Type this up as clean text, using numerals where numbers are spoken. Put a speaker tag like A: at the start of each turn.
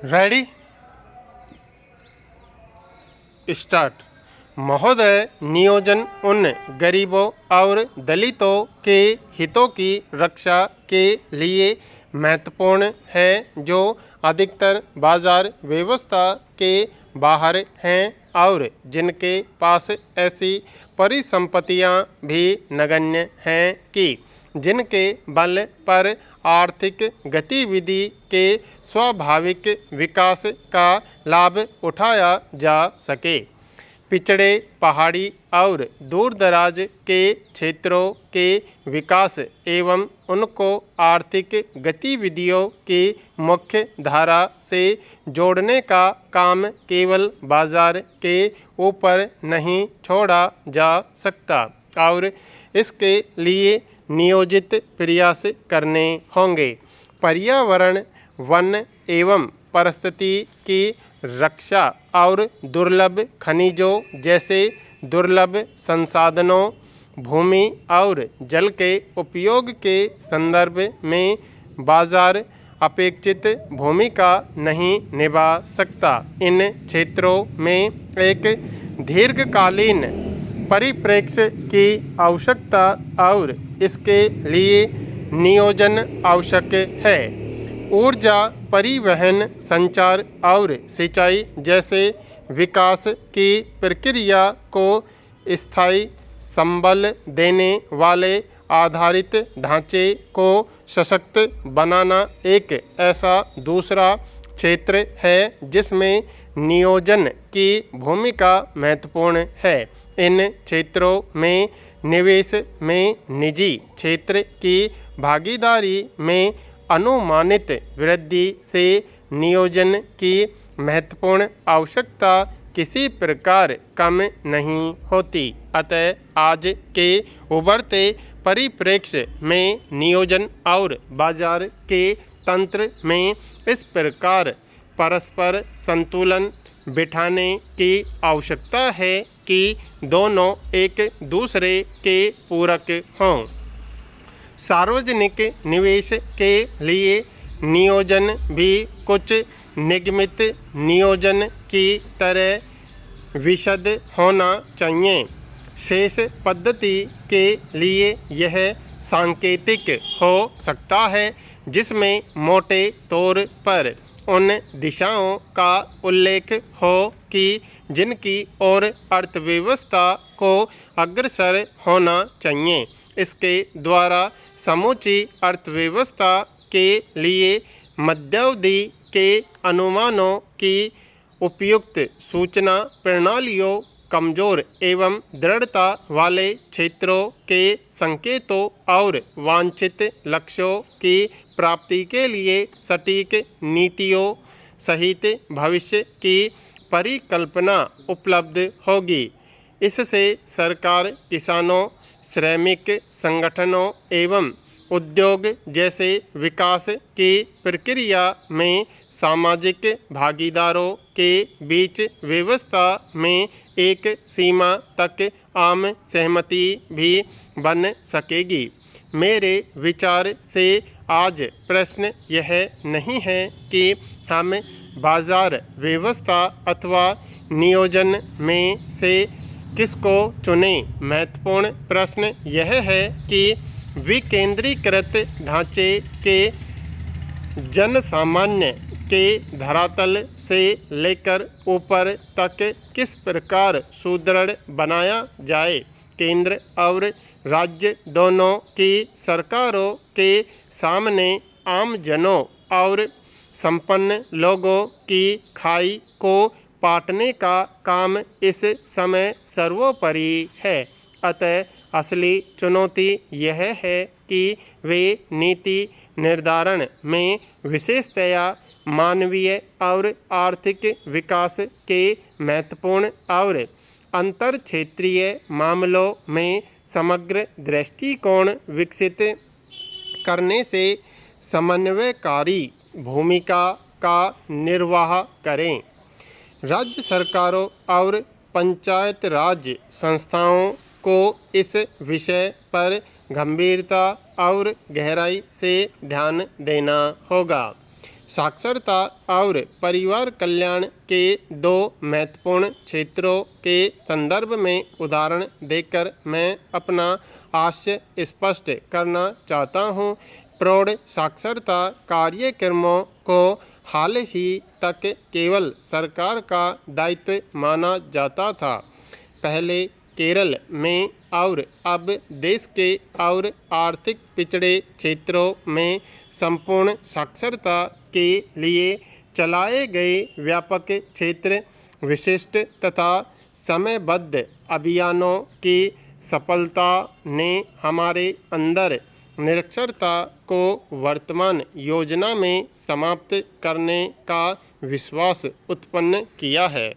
A: Ready start. महोदय, नियोजन उन गरीबों और दलितों के हितों की रक्षा के लिए महत्वपूर्ण है जो अधिकतर बाजार व्यवस्था के बाहर हैं और जिनके पास ऐसी परिसंपत्तियां भी नगण्य हैं कि जिनके बल पर आर्थिक गतिविधि के स्वाभाविक विकास का लाभ उठाया जा सके। पिछड़े, पहाड़ी और दूरदराज के क्षेत्रों के विकास एवं उनको आर्थिक गतिविधियों की मुख्य धारा से जोड़ने का काम केवल बाजार के ऊपर नहीं छोड़ा जा सकता और इसके लिए नियोजित प्रयास करने होंगे। पर्यावरण, वन एवं परिस्थिति की रक्षा और दुर्लभ खनिजों जैसे दुर्लभ संसाधनों, भूमि और जल के उपयोग के संदर्भ में बाजार अपेक्षित भूमिका नहीं निभा सकता। इन क्षेत्रों में एक दीर्घकालीन परिप्रेक्ष्य की आवश्यकता और इसके लिए नियोजन आवश्यक है। ऊर्जा, परिवहन, संचार और सिंचाई जैसे विकास की प्रक्रिया को स्थायी संबल देने वाले आधारित ढांचे को सशक्त बनाना एक ऐसा दूसरा क्षेत्र है जिसमें नियोजन की भूमिका महत्वपूर्ण है। इन क्षेत्रों में निवेश में निजी क्षेत्र की भागीदारी में अनुमानित वृद्धि से नियोजन की महत्वपूर्ण आवश्यकता किसी प्रकार कम नहीं होती। अतः आज के उभरते परिप्रेक्ष्य में नियोजन और बाजार के तंत्र में इस प्रकार परस्पर संतुलन बिठाने की आवश्यकता है कि दोनों एक दूसरे के पूरक हों। सार्वजनिक निवेश के लिए नियोजन भी कुछ निगमित नियोजन की तरह विशद होना चाहिए। शेष पद्धति के लिए यह सांकेतिक हो सकता है जिसमें मोटे तौर पर उन दिशाओं का उल्लेख हो कि जिनकी ओर अर्थव्यवस्था को अग्रसर होना चाहिए। इसके द्वारा समूची अर्थव्यवस्था के लिए मध्यावधि के अनुमानों की उपयुक्त सूचना प्रणालियों, कमजोर एवं दृढ़ता वाले क्षेत्रों के संकेतों और वांछित लक्ष्यों की प्राप्ति के लिए सटीक नीतियों सहित भविष्य की परिकल्पना उपलब्ध होगी। इससे सरकार, किसानों, श्रमिक संगठनों एवं उद्योग जैसे विकास की प्रक्रिया में सामाजिक भागीदारों के बीच व्यवस्था में एक सीमा तक आम सहमति भी बन सकेगी। मेरे विचार से आज प्रश्न यह नहीं है कि हम बाजार व्यवस्था अथवा नियोजन में से किसको चुनें। महत्वपूर्ण प्रश्न यह है कि विकेंद्रीकृत ढांचे के जनसामान्य के धरातल से लेकर ऊपर तक किस प्रकार सुदृढ़ बनाया जाए। केंद्र और राज्य दोनों की सरकारों के सामने आमजनों और संपन्न लोगों की खाई को पाटने का काम इस समय सर्वोपरि है। अतः असली चुनौती यह है कि वे नीति निर्धारण में विशेषतया मानवीय और आर्थिक विकास के महत्वपूर्ण और अंतर क्षेत्रीय मामलों में समग्र दृष्टिकोण विकसित करने से समन्वयकारी भूमिका का निर्वाह करें। राज्य सरकारों और पंचायत राज संस्थाओं को इस विषय पर गंभीरता और गहराई से ध्यान देना होगा। साक्षरता और परिवार कल्याण के दो महत्वपूर्ण क्षेत्रों के संदर्भ में उदाहरण देकर मैं अपना आशय स्पष्ट करना चाहता हूँ। प्रौढ़ साक्षरता कार्यक्रमों को हाल ही तक केवल सरकार का दायित्व माना जाता था, पहले केरल में और अब देश के और आर्थिक पिछड़े क्षेत्रों में संपूर्ण साक्षरता के लिए चलाए गए व्यापक क्षेत्र विशिष्ट तथा समयबद्ध अभियानों की सफलता ने हमारे अंदर निरक्षरता को वर्तमान योजना में समाप्त करने का विश्वास उत्पन्न किया है।